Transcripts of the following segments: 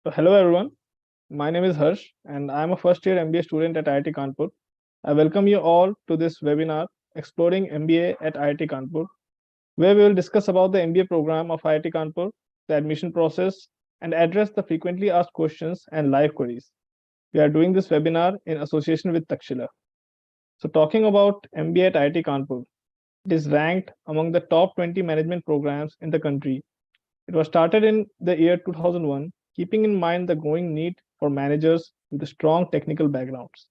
So hello everyone, my name is Harsh and I am a first year MBA student at IIT Kanpur. I welcome you all to this webinar exploring MBA at IIT Kanpur, where we will discuss about the MBA program of IIT Kanpur, the admission process, and address the frequently asked questions and live queries. We are doing this webinar in association with Takshzila. So talking about MBA at IIT Kanpur, it is ranked among the top 20 management programs in the country. It was started in the year 2001, keeping in mind the growing need for managers with strong technical backgrounds.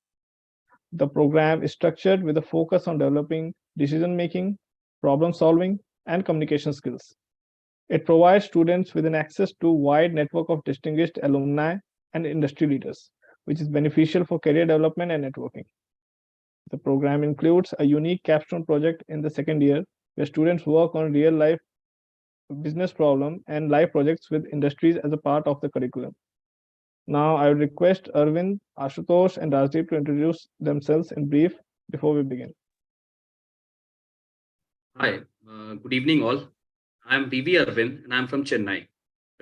The program is structured with a focus on developing decision making, problem solving, and communication skills. It provides students with an access to a wide network of distinguished alumni and industry leaders, which is beneficial for career development and networking. The program includes a unique capstone project in the second year where students work on real life business problem and live projects with industries as a part of the curriculum. Now, I would request Arvind, Ashutosh, and Rajdeep to introduce themselves in brief before we begin. Hi, good evening all. I'm VV Arvind and I'm from Chennai.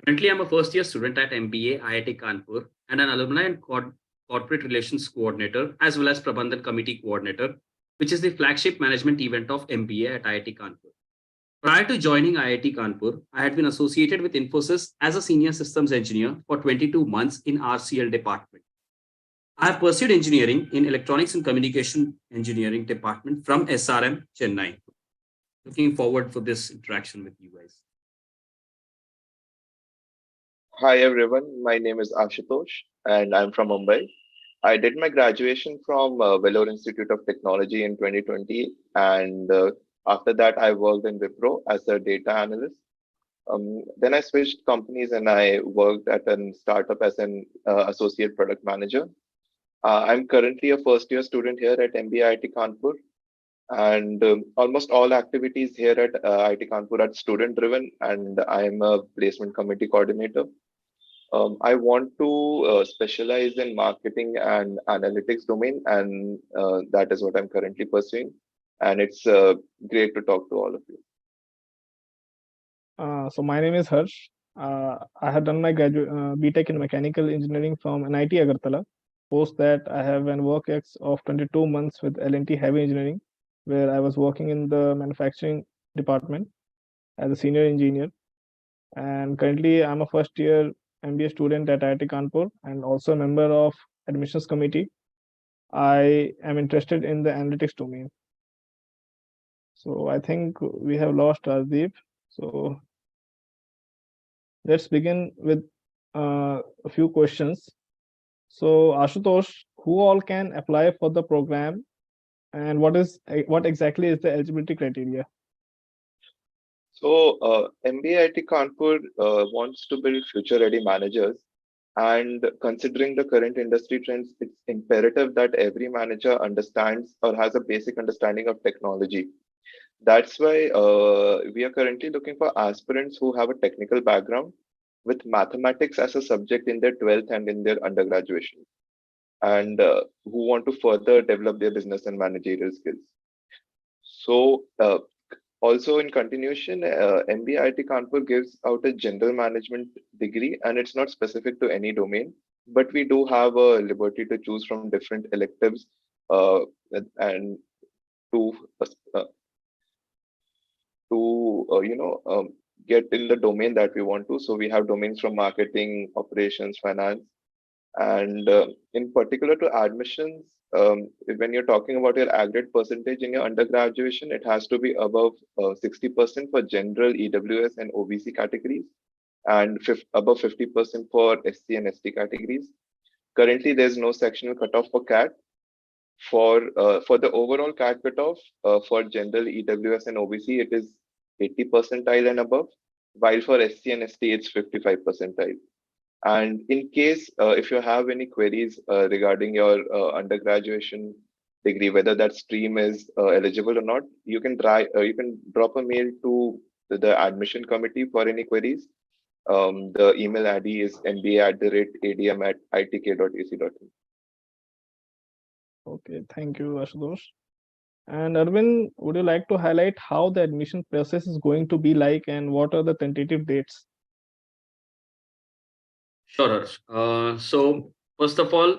Currently, I'm a first year student at MBA IIT Kanpur and an alumni and corporate relations coordinator as well as Prabandhan committee coordinator, which is the flagship management event of MBA at IIT Kanpur. Prior to joining IIT Kanpur, I had been associated with Infosys as a senior systems engineer for 22 months in RCL department. I have pursued engineering in electronics and communication engineering department from SRM Chennai. Looking forward for this interaction with you guys. Hi everyone, my name is Ashutosh and I'm from Mumbai. I did my graduation from Vellore Institute of Technology in 2020, and after that I worked in Wipro as a data analyst. Then I switched companies and I worked at a startup as an associate product manager. I'm currently a first year student here at MBA IIT Kanpur, and almost all activities here at IIT Kanpur are student driven, and I'm a placement committee coordinator. I want to specialize in marketing and analytics domain, and that is what I'm currently pursuing. And it's great to talk to all of you. So my name is Harsh. I have done my BTech in mechanical engineering from NIT Agartala. Post that, I have an work ex of 22 months with L&T Heavy Engineering, where I was working in the manufacturing department as a senior engineer. And currently, I'm a first year MBA student at IIT Kanpur and also a member of admissions committee. I am interested in the analytics domain. So I think we have lost Rajdeep. So let's begin with a few questions. So Ashutosh, who all can apply for the program, and what exactly is the eligibility criteria? So MBA IIT Kanpur wants to build future-ready managers, and considering the current industry trends, it's imperative that every manager understands or has a basic understanding of technology. That's why we are currently looking for aspirants who have a technical background with mathematics as a subject in their 12th and in their undergraduation, and who want to further develop their business and managerial skills. So, also in continuation, MBA IIT Kanpur gives out a general management degree, and it's not specific to any domain, but we do have a liberty to choose from different electives uh, and to uh, get in the domain that we want to. So we have domains from marketing, operations, finance, and in particular to admissions. When you're talking about your aggregate percentage in your undergraduation, it has to be above 60% for general EWS and OBC categories, and above 50% for SC and ST categories. Currently, there's no sectional cutoff for CAT. For the overall CAT cutoff for general EWS and OBC, it is 80 percentile and above, while for SC and ST, it's 55 percentile. And in case if you have any queries regarding your undergraduation degree, whether that stream is eligible or not, you can drop a mail to the admission committee for any queries. The email ID is mba@adm@itk.ac.in. Okay, thank you, Ashutosh. And Arvind, would you like to highlight how the admission process is going to be like and what are the tentative dates? Sure, Harsh. So first of all,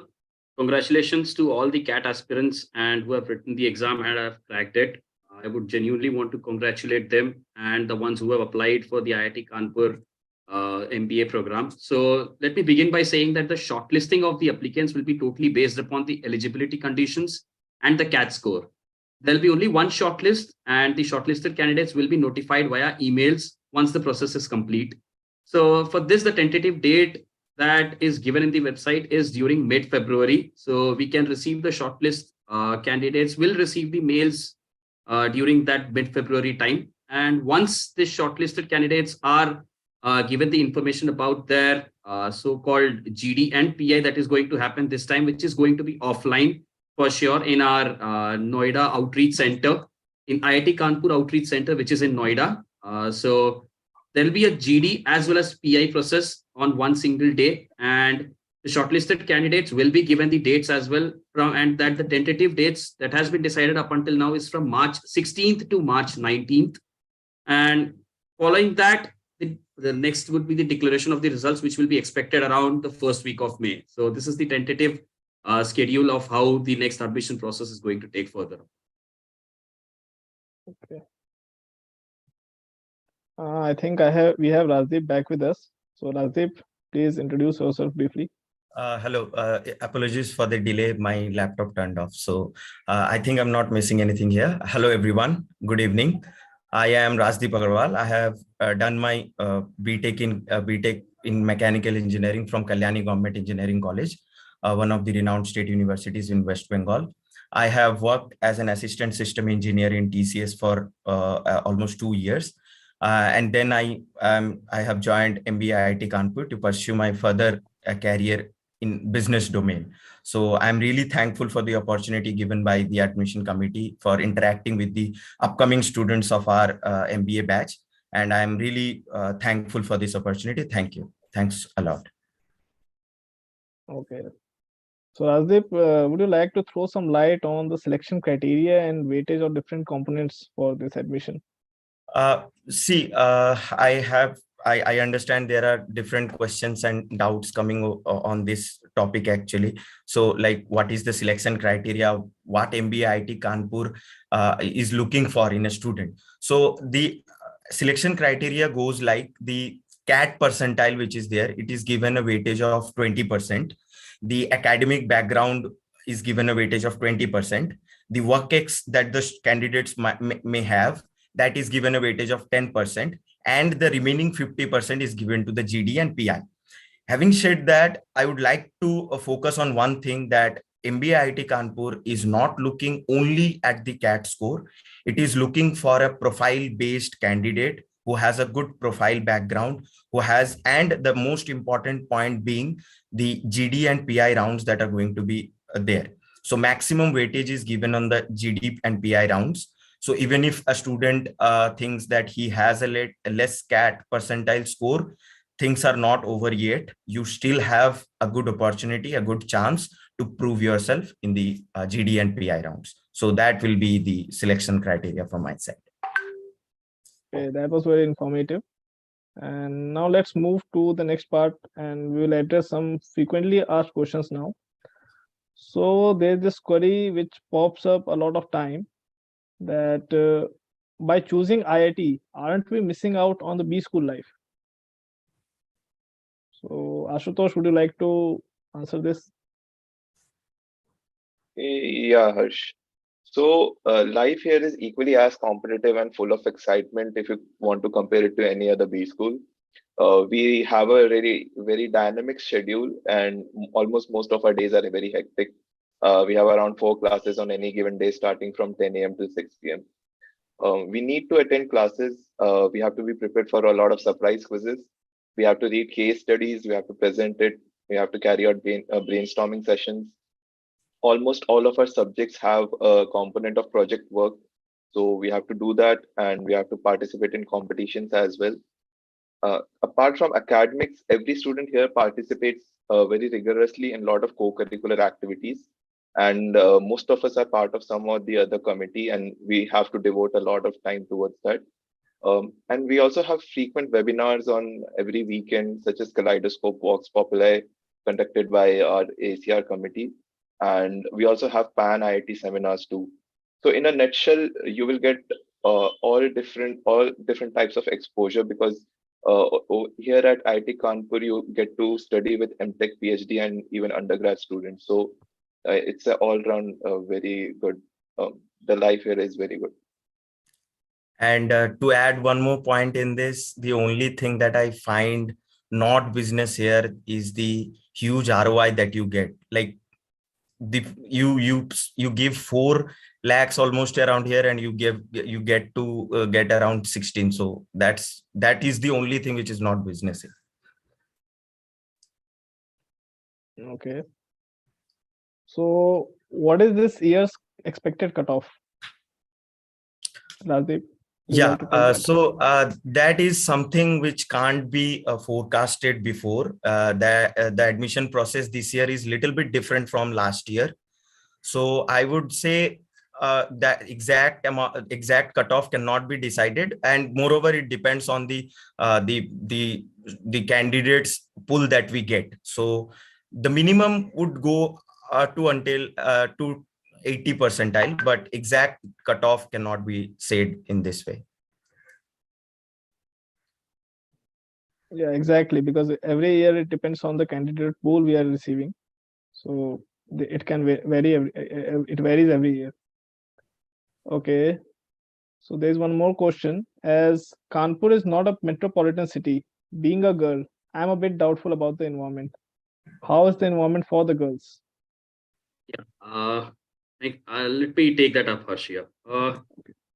congratulations to all the CAT aspirants and who have written the exam and have cracked it. I would genuinely want to congratulate them and the ones who have applied for the IIT Kanpur MBA program. So let me begin by saying that the shortlisting of the applicants will be totally based upon the eligibility conditions and the CAT score. There'll be only one shortlist, and the shortlisted candidates will be notified via emails once the process is complete. So for this, the tentative date that is given in the website is during mid-February. So we can receive the shortlist. Candidates will receive the mails during that mid-February time. And once the shortlisted candidates are given the information about their so-called GD and PI that is going to happen this time, which is going to be offline for sure in our Noida Outreach Center, in IIT Kanpur Outreach Center, which is in Noida. So there will be a GD as well as PI process on one single day, and the shortlisted candidates will be given the dates as well from, and that the tentative dates that has been decided up until now is from March 16th to March 19th. And following that, the next would be the declaration of the results, which will be expected around the first week of May. So this is the tentative schedule of how the next admission process is going to take further. Okay. I think we have Rajdeep back with us. So Rajdeep, please introduce yourself briefly. Hello. Apologies for the delay. My laptop turned off. So I think I'm not missing anything here. Hello, everyone. Good evening. I am Rajdeep Agarwal. I have done my BTech in mechanical engineering from Kalyani Government Engineering College, one of the renowned state universities in West Bengal. I have worked as an assistant system engineer in TCS for almost 2 years. And then I have joined MBA IIT Kanpur to pursue my further career in business domain. So I'm really thankful for the opportunity given by the admission committee for interacting with the upcoming students of our MBA batch. And I'm really thankful for this opportunity. Thank you. Thanks a lot. Okay. So Rajdeep, would you like to throw some light on the selection criteria and weightage of different components for this admission? I understand there are different questions and doubts coming on this topic actually. So like, what is the selection criteria? What MBA IIT Kanpur is looking for in a student? So the selection criteria goes like the CAT percentile, which is there. It is given a weightage of 20%. The academic background is given a weightage of 20%. The work ex that the candidates may have, that is given a weightage of 10%, and the remaining 50% is given to the GD and PI. Having said that, I would like to focus on one thing, that MBA IIT Kanpur is not looking only at the CAT score. It is looking for a profile-based candidate who has a good profile background, and the most important point being the GD and PI rounds that are going to be there. So maximum weightage is given on the GD and PI rounds. So even if a student thinks that he has a less CAT percentile score, things are not over yet. You still have a good opportunity, a good chance to prove yourself in the GD and PI rounds. So that will be the selection criteria from my side. Okay, that was very informative. And now let's move to the next part, and we will address some frequently asked questions now. So there's this query which pops up a lot of time, that by choosing IIT, aren't we missing out on the B school life? So Ashutosh, would you like to answer this? Yeah, Harsh. So life here is equally as competitive and full of excitement if you want to compare it to any other B school. We have a very dynamic schedule, and almost most of our days are very hectic. We have around 4 classes on any given day, starting from 10 a.m. to 6 p.m. We need to attend classes. We have to be prepared for a lot of surprise quizzes. We have to read case studies. We have to present it. We have to carry out brainstorming sessions. Almost all of our subjects have a component of project work. So we have to do that, and we have to participate in competitions as well. Apart from academics, every student here participates very rigorously in a lot of co-curricular activities. And most of us are part of some or the other committee, and we have to devote a lot of time towards that. And we also have frequent webinars on every weekend, such as Kaleidoscope Vox Populi, conducted by our ACR committee. And we also have Pan IIT seminars too. So in a nutshell, you will get all different types of exposure, because here at IIT Kanpur, you get to study with MTech, PhD, and even undergrad students. So it's an all-round very good. The life here is very good. And to add one more point in this, the only thing that I find not business here is the huge ROI that you get. Like you give 4 lakhs almost around here, and you get to get around 16. So that is the only thing which is not business here. Okay. So what is this year's expected cutoff? Rajdeep, would you Yeah, like to take that? so that is something which can't be forecasted before. The admission process this year is little bit different from last year. So I would say that exact cutoff cannot be decided, and moreover, it depends on the candidates pool that we get. So the minimum would go to 80 percentile, but exact cutoff cannot be said in this way. Yeah, exactly. Because every year it depends on the candidate pool we are receiving. So it can vary it varies every year. Okay. So there's one more question. As Kanpur is not a metropolitan city, being a girl, I'm a bit doubtful about the environment. How is the environment for the girls? Yeah. Let me take that up, Harshia.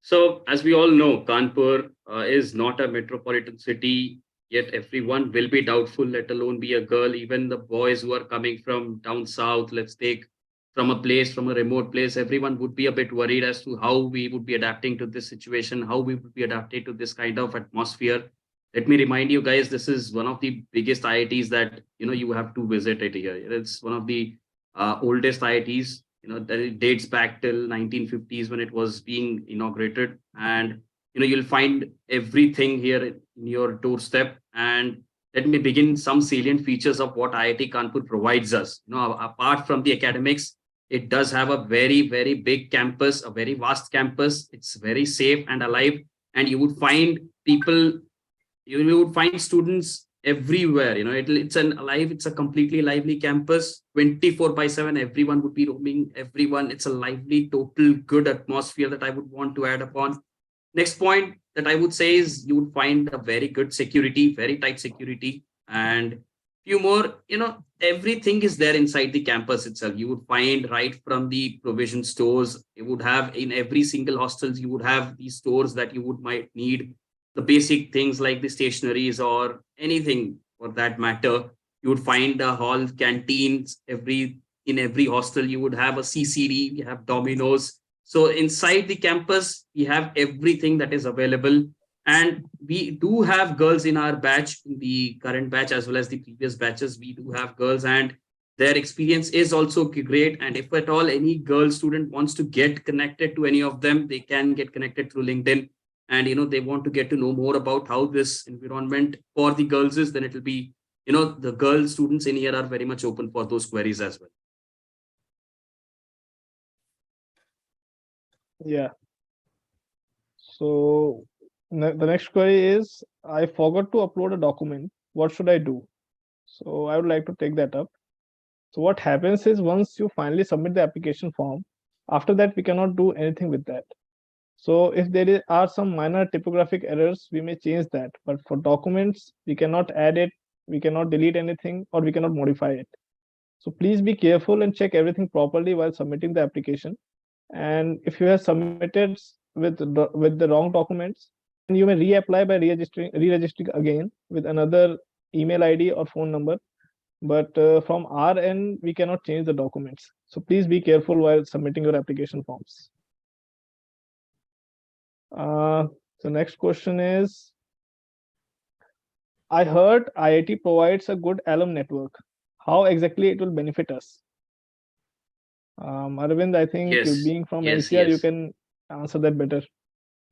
So, as we all know, Kanpur is not a metropolitan city, yet everyone will be doubtful, let alone be a girl. Even the boys who are coming from down south, let's take from a remote place, everyone would be a bit worried as to how we would be adapting to this situation, how we would be adapting to this kind of atmosphere. Let me remind you guys, this is one of the biggest IITs that you have to visit it here. It's one of the oldest IITs. That it dates back till 1950s when it was being inaugurated, and you'll find everything here in your doorstep. And let me begin some salient features of what IIT Kanpur provides us. Apart from the academics, it does have a very, very big campus, a very vast campus. It's very safe and alive, and you would find people, you would find students everywhere. It's a completely lively campus, 24/7. Everyone would be roaming, everyone. It's a lively, total good atmosphere that I would want to add upon. Next point that I would say is you would find a very good security, very tight security, and few more. Everything is there inside the campus itself. You would find right from the provision stores. You would have in every single hostels, you would have these stores that you would might need, the basic things like the stationaries or anything for that matter. You would find the hall canteens in every hostel. You would have a CCD, you have Domino's. So inside the campus, we have everything that is available. And we do have girls in our batch, in the current batch as well as the previous batches. We do have girls, and their experience is also great. And if at all any girl student wants to get connected to any of them, they can get connected through LinkedIn. And they want to get to know more about how this environment for the girls is, then it will be, the girl students in here are very much open for those queries as well. Yeah. So the next query is, I forgot to upload a document. What should I do? So I would like to take that up. So what happens is, once you finally submit the application form, after that we cannot do anything with that. So if are some minor typographic errors, we may change that. But for documents, we cannot add it, we cannot delete anything, or we cannot modify it. So please be careful and check everything properly while submitting the application. And if you have submitted with the wrong documents, then you may reapply by re-registering again with another email ID or phone number. But from our end, we cannot change the documents. So please be careful while submitting your application forms. The next question is, I heard IIT provides a good alum network. How exactly it will benefit us? Arvind, I think Yes, you being from yes, ACR, you yes. can answer that better.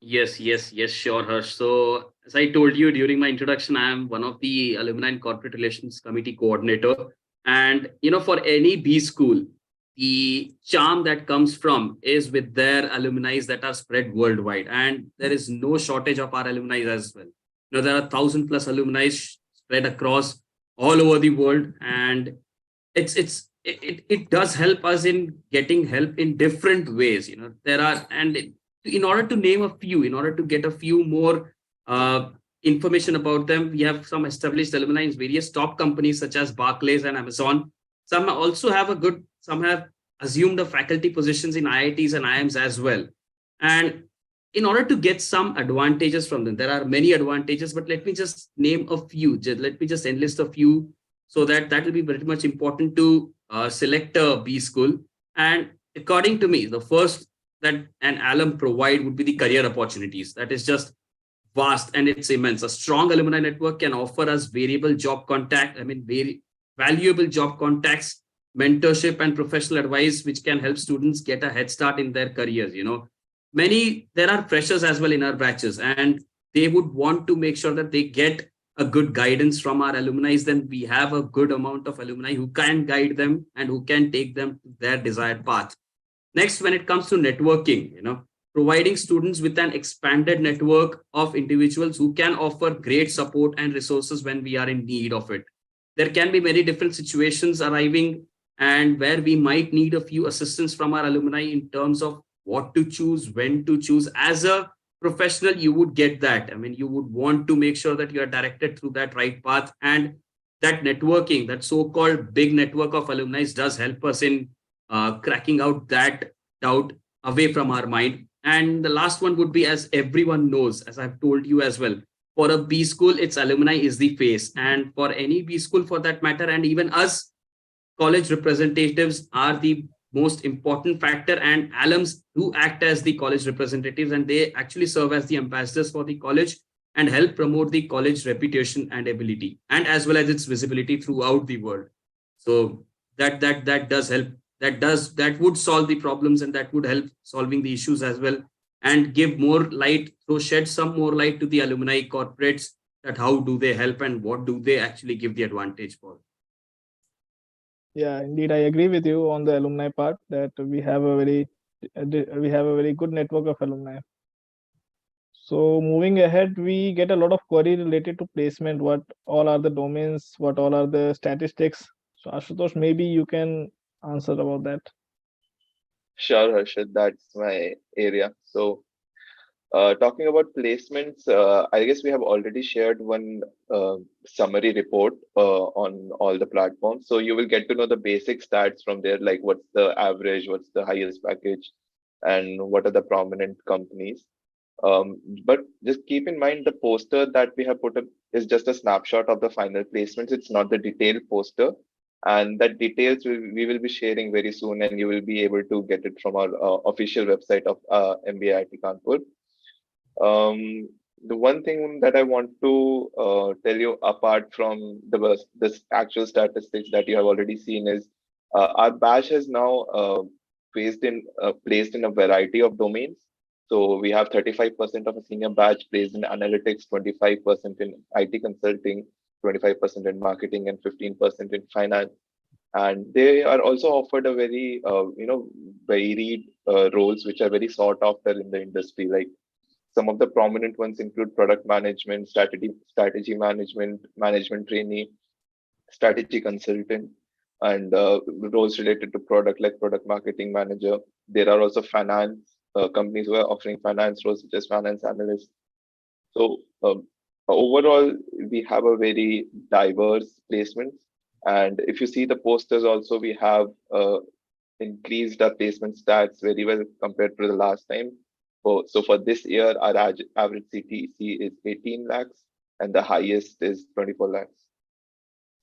Yes, sure, Harsh. So, as I told you during my introduction, I am one of the Alumni and Corporate Relations Committee coordinator. And, for any B school, the charm that comes from is with their alumni that are spread worldwide. And there is no shortage of our alumni as well. There are 1,000+ alumni spread across all over the world. And it does help us in getting help in different ways. There are, and in order to name a few, in order to get a few more information about them, we have some established alumni in various top companies such as Barclays and Amazon. Some also have some have assumed the faculty positions in IITs and IIMs as well. And in order to get some advantages from them, there are many advantages, but let me just name a few. Let me just enlist a few, so that will be very much important to select a B school. And according to me, the first that an alum provide would be the career opportunities. That is just vast and it's immense. A strong alumni network can offer us very valuable job contacts, mentorship and professional advice, which can help students get a head start in their careers. There are freshers as well in our batches, and they would want to make sure that they get a good guidance from our alumni. Then we have a good amount of alumni who can guide them and who can take them to their desired path. Next, when it comes to networking, providing students with an expanded network of individuals who can offer great support and resources when we are in need of it. There can be many different situations arriving, and where we might need a few assistance from our alumni in terms of what to choose, when to choose. As a professional, you would get that. You would want to make sure that you are directed through that right path, and that networking, that so-called big network of alumni, does help us in cracking out that doubt away from our mind. And the last one would be, as everyone knows, as I've told you as well, for a B school, its alumni is the face. And for any B school for that matter, and even us, college representatives are the most important factor, and alums do act as the college representatives, and they actually serve as the ambassadors for the college and help promote the college reputation and ability, and as well as its visibility throughout the world. So that does help. That would solve the problems, and that would help solving the issues as well, and give more light, so shed some more light to the alumni corporates, that how do they help and what do they actually give the advantage for. Yeah, indeed, I agree with you on the alumni part, that we have a very good network of alumni. So moving ahead, we get a lot of query related to placement. What all are the domains? What all are the statistics? So Ashutosh, maybe you can answer about that. Sure, Harshit, that's my area. So, talking about placements, I guess we have already shared one summary report on all the platforms. So you will get to know the basic stats from there, like what's the average, what's the highest package, and what are the prominent companies. But just keep in mind, the poster that we have put up is just a snapshot of the final placements. It's not the detailed poster, and that details we will be sharing very soon, and you will be able to get it from our official website of MBA IIT Kanpur. The one thing that I want to tell you, apart from the actual statistics that you have already seen, is our batch has now placed in a variety of domains. So we have 35% of a senior batch placed in analytics, 25% in IT consulting, 25% in marketing, and 15% in finance. And they are also offered a very varied roles which are very sought after in the industry. Like, some of the prominent ones include product management, strategy management, management trainee, strategy consultant, and roles related to product, like product marketing manager. There are also finance companies who are offering finance roles, such as finance analyst. So overall, we have a very diverse placements. And if you see the posters also, we have increased our placement stats very well compared to the last time. So for this year, our average CTC is 18 lakhs and the highest is 24 lakhs.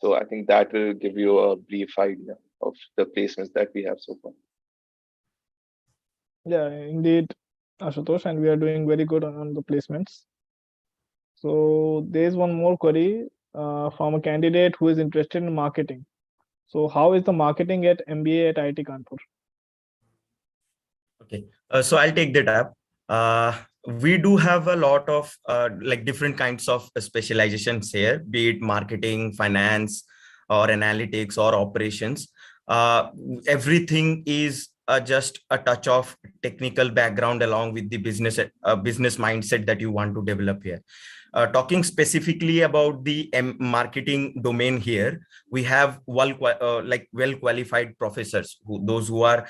So I think that will give you a brief idea of the placements that we have so far. Yeah, indeed, Ashutosh, and we are doing very good on the placements. So there's one more query from a candidate who is interested in marketing. So how is the marketing at MBA at IIT Kanpur? Okay, so I'll take that up. We do have a lot of like different kinds of specializations here, be it marketing, finance, or analytics, or operations. Everything is just a touch of technical background along with the business mindset that you want to develop here. Talking specifically about the marketing domain here, we have well qualified professors, those who are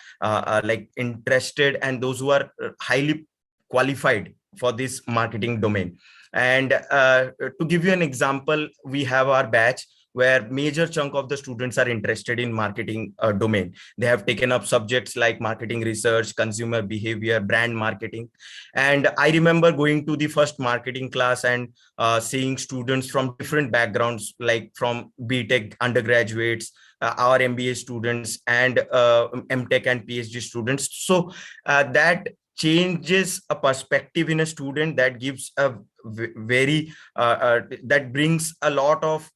like interested, and those who are highly qualified for this marketing domain. And to give you an example, we have our batch where major chunk of the students are interested in marketing domain. They have taken up subjects like marketing research, consumer behavior, brand marketing. And I remember going to the first marketing class and seeing students from different backgrounds, like from BTech undergraduates, our MBA students, and MTech and PhD students. So that changes a perspective in a student, that gives a very that brings a lot of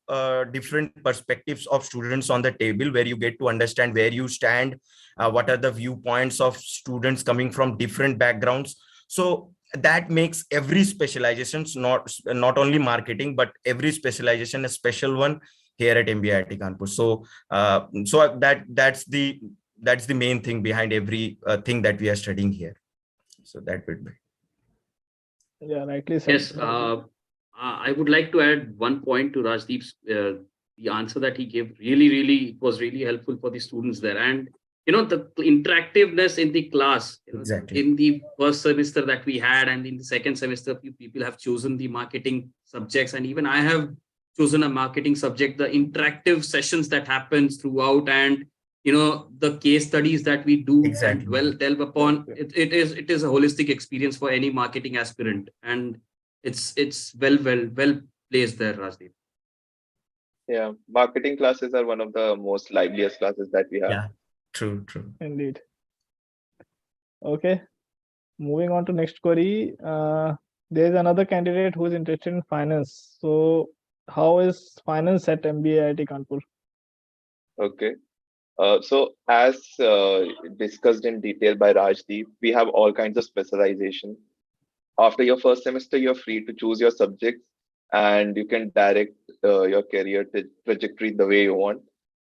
different perspectives of students on the table, where you get to understand where you stand, what are the viewpoints of students coming from different backgrounds. So that makes every specializations, not only marketing, but every specialization a special one here at MBA IIT Kanpur. So that's the main thing behind every thing that we are studying here. So that would be. Yeah, rightly said. Yes, I would like to add one point to Rajdeep's the answer that he gave. It was really helpful for the students there. And the interactiveness in the class. Exactly. In the first semester that we had, and in the second semester, few people have chosen the marketing subjects, and even I have chosen a marketing subject. The interactive sessions that happens throughout, and the case studies that we do Exactly. and delve upon, it is a holistic experience for any marketing aspirant, and it's well placed there, Rajdeep. Yeah, marketing classes are one of the most liveliest classes that we have. Yeah, true. Indeed. Okay, moving on to next query. There is another candidate who is interested in finance. So how is finance at MBA IIT Kanpur? Okay. So as discussed in detail by Rajdeep, we have all kinds of specialization. After your first semester, you're free to choose your subjects, and you can direct your career trajectory the way you want.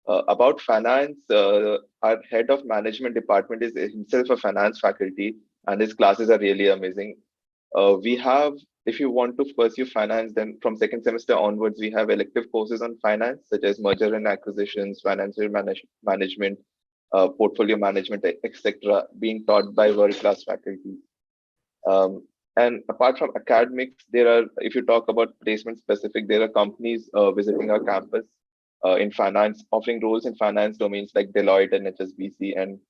About finance, our head of management department is himself a finance faculty, and his classes are really amazing. We have, if you want to pursue finance, then from second semester onwards, we have elective courses on finance, such as merger and acquisitions, financial management, portfolio management, etc., being taught by world-class faculty. And apart from academics, there are, if you talk about placement specific, there are companies visiting our campus in finance, offering roles in finance domains like Deloitte and HSBC. And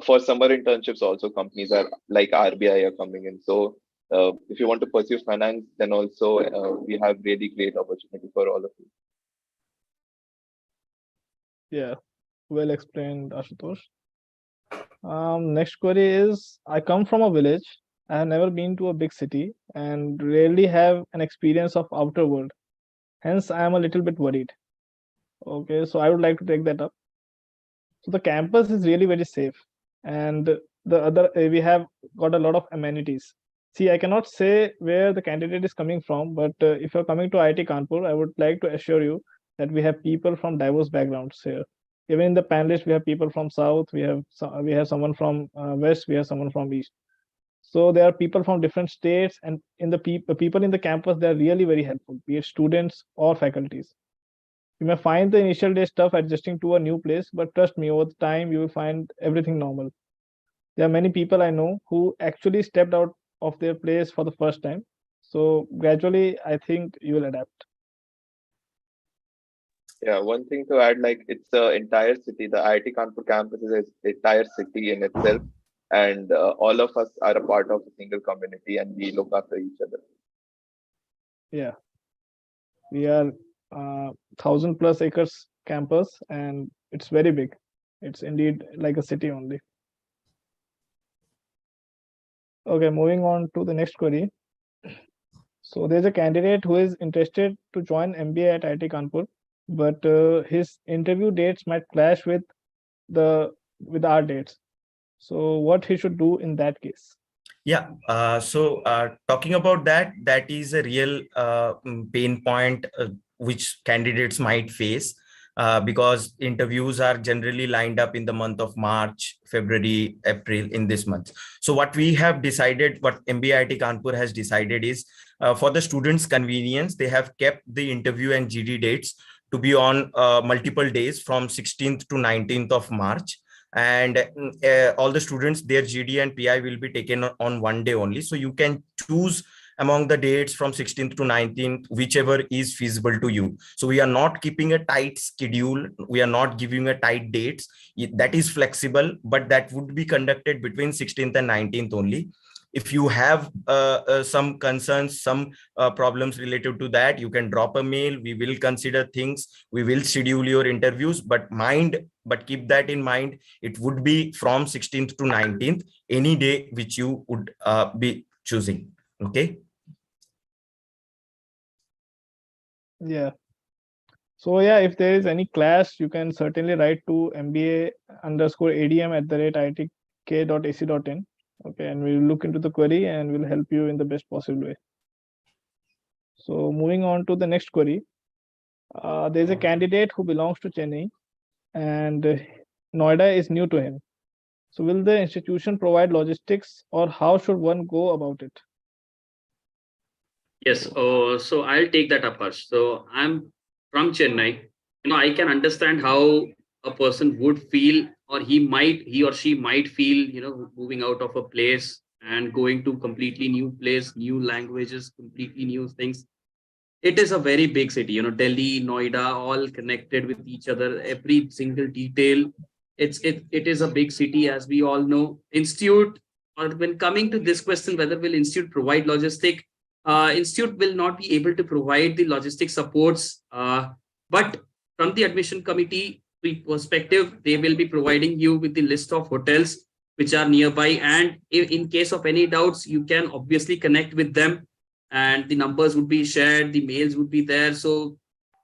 for summer internships, also companies are like RBI are coming in. So if you want to pursue finance, then also we have really great opportunity for all of you. Yeah, well explained, Ashutosh. Next query is, I come from a village. I have never been to a big city and rarely have an experience of outer world. Hence, I am a little bit worried. Okay, so I would like to take that up. So the campus is really very safe, and the other we have got a lot of amenities. See, I cannot say where the candidate is coming from, but if you're coming to IIT Kanpur, I would like to assure you that we have people from diverse backgrounds here. Even in the panelists, we have people from south, we have someone from west, we have someone from east. So there are people from different states, and in the people in the campus, they are really very helpful, be it students or faculties. You may find the initial day tough adjusting to a new place, but trust me, over the time you will find everything normal. There are many people I know who actually stepped out of their place for the first time. So gradually, I think you will adapt. Yeah, one thing to add, like it's the entire city. The IIT Kanpur campus is an entire city in itself, and all of us are a part of a single community, and we look after each other. Yeah, we are 1,000+ acres campus, and it's very big. It's indeed like a city only. Okay, moving on to the next query. So there's a candidate who is interested to join MBA at IIT Kanpur, but his interview dates might clash with our dates. So what he should do in that case? Yeah. So talking about that, that is a real pain point which candidates might face because interviews are generally lined up in the month of March, February, April, in this month. So what we have decided, what MBA IIT Kanpur has decided is for the students' convenience, they have kept the interview and GD dates to be on multiple days from 16th to 19th of March. And all the students, their GD and PI will be taken on one day only, so you can choose among the dates from 16th to 19th, whichever is feasible to you. So we are not keeping a tight schedule, we are not giving a tight dates. That is flexible, but that would be conducted between 16th and 19th only. If you have some concerns, some problems related to that, you can drop a mail, we will consider things, we will schedule your interviews. But keep that in mind, it would be from 16th to 19th, any day which you would be choosing. Okay. Yeah. So yeah, if there is any clash, you can certainly write to mba_adm@iitk.ac.in. Okay, and we'll look into the query and we'll help you in the best possible way. So moving on to the next query. There's a candidate who belongs to Chennai and Noida is new to him. So will the institution provide logistics or how should one go about it? Yes. So I'll take that up first. So I'm from Chennai. I can understand how a person would feel, or he or she might feel, moving out of a place and going to completely new place, new languages, completely new things. It is a very big city, Delhi, Noida, all connected with each other, every single detail. It is a big city, as we all know. Institute, or when coming to this question, whether will institute provide logistic, institute will not be able to provide the logistic supports, but from the admission committee perspective, they will be providing you with the list of hotels which are nearby, and in case of any doubts, you can obviously connect with them, and the numbers would be shared, the mails would be there. So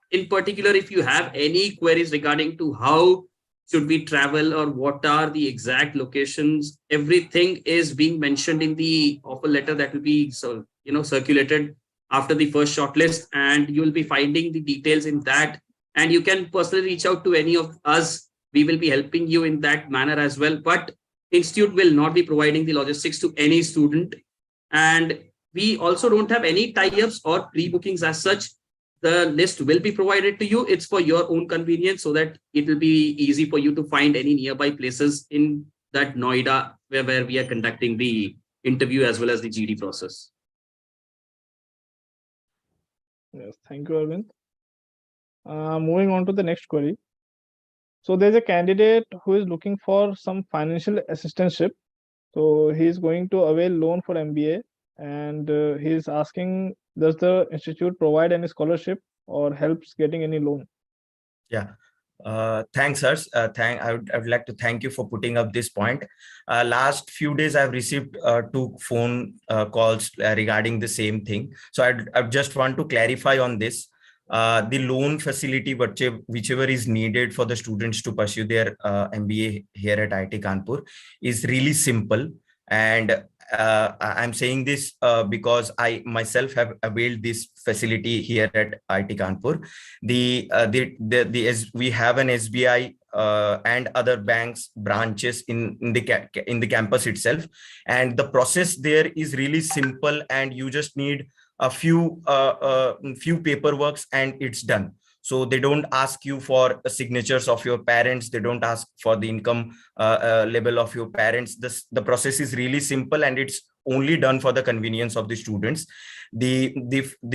in particular, if you have any queries regarding to how should we travel or what are the exact locations, everything is being mentioned in the offer letter that will be circulated after the first shortlist, and you will be finding the details in that, and you can personally reach out to any of us. We will be helping you in that manner as well, but institute will not be providing the logistics to any student. And we also don't have any tie-ups or pre-bookings as such. The list will be provided to you. It's for your own convenience, so that it will be easy for you to find any nearby places in that Noida where we are conducting the interview as well as the GD process. Yes, thank you, Arvind. Moving on to the next query. So there's a candidate who is looking for some financial assistantship. So he's going to avail loan for MBA, and he's asking, does the institute provide any scholarship or helps getting any loan? Yeah. Thanks, Hers. I would like to thank you for putting up this point. Last few days, I've received 2 phone calls regarding the same thing. So I just want to clarify on this. The loan facility, whichever is needed for the students to pursue their MBA here at IIT Kanpur, is really simple. And I'm saying this because I myself have availed this facility here at IIT Kanpur. We have an SBI and other banks branches in the campus itself, and the process there is really simple, and you just need a few paperworks and it's done. So they don't ask you for signatures of your parents, they don't ask for the income level of your parents. The process is really simple, and it's only done for the convenience of the students. The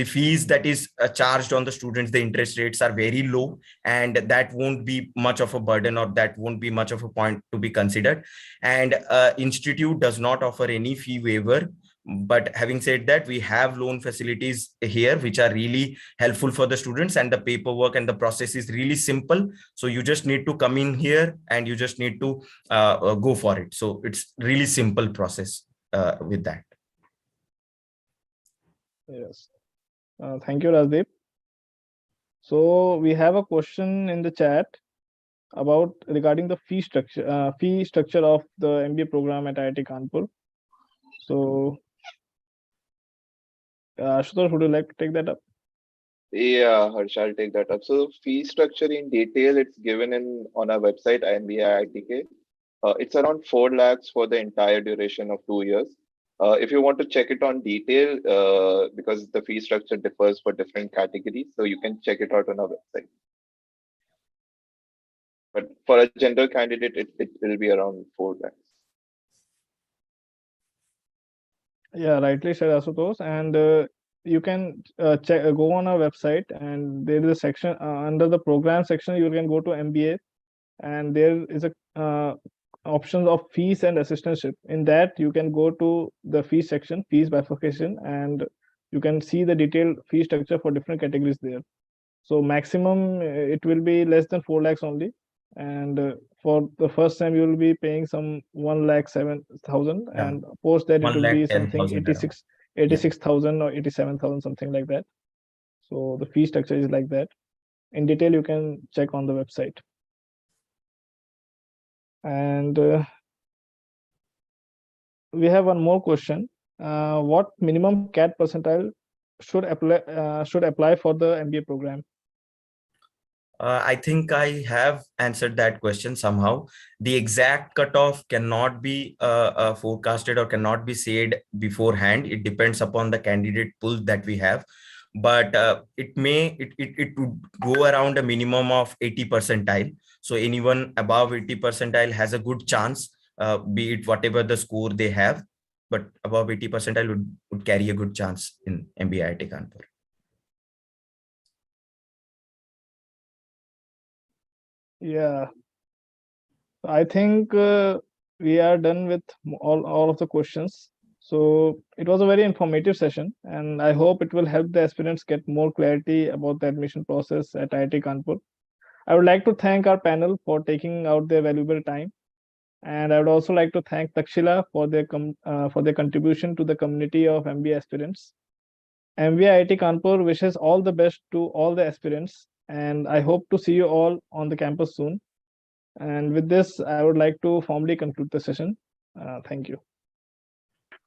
fees that is charged on the students, the interest rates are very low, and that won't be much of a burden, or that won't be much of a point to be considered. And institute does not offer any fee waiver. But having said that, we have loan facilities here which are really helpful for the students, and the paperwork and the process is really simple. So you just need to come in here and you just need to go for it. So it's really simple process with that. Yes. Thank you, Rajdeep. So we have a question in the chat about regarding the fee structure of the MBA program at IIT Kanpur. So, Ashutosh, would you like to take that up? Yeah, Harsh, I'll take that up. So fee structure in detail, it's given in on our website, MBA IITK. It's around 4 lakhs for the entire duration of 2 years. If you want to check it on detail, because the fee structure differs for different categories, so you can check it out on our website. But for a general candidate, it will be around 4 lakhs. Yeah, rightly said, Ashutosh. And you can go on our website, and there is a section under the program section. You can go to MBA, and there is a options of fees and assistantship. In that, you can go to the fee section, fees bifurcation, and you can see the detailed fee structure for different categories there. So maximum it will be less than 4 lakhs only, and for the first time you will be paying some 1,07,000, Yeah. and post that it One will lakh be 10,000 something around. 86,000 or 87,000, something like that. So the fee structure is like that. In detail, you can check on the website. And we have one more question. What minimum CAT percentile should apply for the MBA program? I think I have answered that question somehow. The exact cutoff cannot be forecasted or cannot be said beforehand. It depends upon the candidate pool that we have. But it would go around a minimum of 80 percentile. So anyone above 80 percentile has a good chance, be it whatever the score they have. But above 80 percentile would carry a good chance in MBA IIT Kanpur. Yeah, I think we are done with all of the questions. So it was a very informative session, and I hope it will help the aspirants get more clarity about the admission process at IIT Kanpur. I would like to thank our panel for taking out their valuable time, and I would also like to thank Takshzila for their contribution to the community of MBA aspirants. MBA IIT Kanpur wishes all the best to all the aspirants, and I hope to see you all on the campus soon. And with this, I would like to formally conclude the session. Thank you.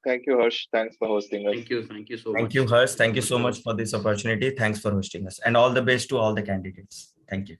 Thank you, Harsh. Thanks for hosting us. Thank you. Thank you so much. Thank you, Harsh. Thank you so much for this opportunity. Thanks for hosting us, and all the best to all the candidates. Thank you.